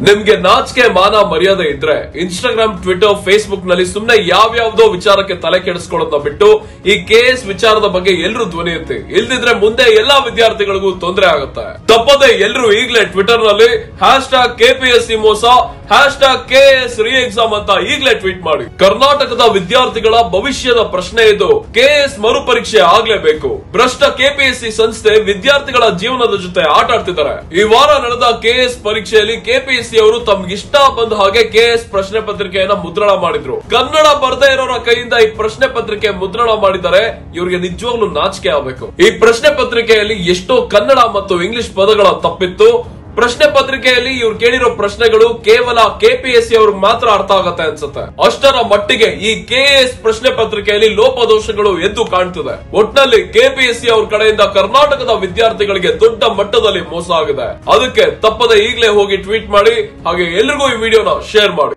ನಿಮ್ಗೆ ನಾಚಿಕೆ ಮಾನ ಮರ್ಯಾದೆ ಇದ್ರೆ ಇನ್ಸ್ಟಾಗ್ರಾಮ್, ಟ್ವಿಟರ್, ಫೇಸ್ಬುಕ್ ನಲ್ಲಿ ಸುಮ್ನೆ ಯಾವ್ಯಾವ್ದೋ ವಿಚಾರಕ್ಕೆ ತಲೆ ಕೆಡಿಸ್ಕೊಳ್ಳೋದನ್ನ ಬಿಟ್ಟು ಈ ಕೆಎಸ್ ವಿಚಾರದ ಬಗ್ಗೆ ಎಲ್ರೂ ಧ್ವನಿ ಎತ್ತಿ. ಇಲ್ದಿದ್ರೆ ಮುಂದೆ ಎಲ್ಲಾ ವಿದ್ಯಾರ್ಥಿಗಳಿಗೂ ತೊಂದರೆ ಆಗುತ್ತೆ. ತಪ್ಪದೆ ಎಲ್ರೂ ಈಗಲೇ ಟ್ವಿಟರ್ ನಲ್ಲಿ #KPSC ಮೋಸ, #KS ರೀ ಎಕ್ಸಾಮ್ ಅಂತ ಈಗಲೇ ಟ್ವೀಟ್ ಮಾಡಿ. ಕರ್ನಾಟಕದ ವಿದ್ಯಾರ್ಥಿಗಳ ಭವಿಷ್ಯದ ಪ್ರಶ್ನೆ ಇದು. ಕೆಎಸ್ ಮರುಪರೀಕ್ಷೆ ಆಗ್ಲೇಬೇಕು. ಭ್ರಷ್ಟ ಕೆಪಿಎಸ್ಸಿ ಸಂಸ್ಥೆ ವಿದ್ಯಾರ್ಥಿಗಳ ಜೀವನದ ಜೊತೆ ಆಟ ಆಡ್ತಿದ್ದಾರೆ. ಈ ವಾರ ನಡೆದ ಕೆಎಸ್ ಪರೀಕ್ಷೆಯಲ್ಲಿ ಕೆಪಿಎಸ್ಸಿ ಅವರು ತಮ್ಗಿಷ್ಟ ಬಂದ ಹಾಗೆ ಕೆಎಸ್ ಪ್ರಶ್ನೆ ಪತ್ರಿಕೆಯನ್ನ ಮುದ್ರಣ ಮಾಡಿದ್ರು. ಕನ್ನಡ ಬರದೇ ಇರೋರ ಕೈಯಿಂದ ಈ ಪ್ರಶ್ನೆ ಪತ್ರಿಕೆ ಮುದ್ರಣ ಮಾಡಿದ್ದಾರೆ. ಇವರಿಗೆ ನಿಜವಾಗ್ಲೂ ನಾಚಿಕೆ ಆಗಬೇಕು. ಈ ಪ್ರಶ್ನೆ ಪತ್ರಿಕೆಯಲ್ಲಿ ಎಷ್ಟೋ ಕನ್ನಡ ಮತ್ತು ಇಂಗ್ಲಿಷ್ ಪದಗಳ ತಪ್ಪಿತ್ತು. ಪ್ರಶ್ನೆ ಪತ್ರಿಕೆಯಲ್ಲಿ ಇವ್ರು ಕೇಳಿರೋ ಪ್ರಶ್ನೆಗಳು ಕೇವಲ ಕೆಪಿಎಸ್ಸಿ ಅವ್ರಿಗೆ ಮಾತ್ರ ಅರ್ಥ ಆಗತ್ತೆ ಅನ್ಸುತ್ತೆ. ಅಷ್ಟರ ಮಟ್ಟಿಗೆ ಈ ಕೆಎಸ್ ಪ್ರಶ್ನೆ ಪತ್ರಿಕೆಯಲ್ಲಿ ಲೋಪದೋಷಗಳು ಎದ್ದು ಕಾಣ್ತಿದೆ. ಒಟ್ನಲ್ಲಿ ಕೆಪಿಎಸ್ಸಿ ಅವ್ರ ಕಡೆಯಿಂದ ಕರ್ನಾಟಕದ ವಿದ್ಯಾರ್ಥಿಗಳಿಗೆ ದೊಡ್ಡ ಮಟ್ಟದಲ್ಲಿ ಮೋಸ ಆಗಿದೆ. ಅದಕ್ಕೆ ತಪ್ಪದೆ ಈಗಲೇ ಹೋಗಿ ಟ್ವೀಟ್ ಮಾಡಿ, ಹಾಗೆ ಎಲ್ರಿಗೂ ಈ ವಿಡಿಯೋನ ಶೇರ್ ಮಾಡಿ.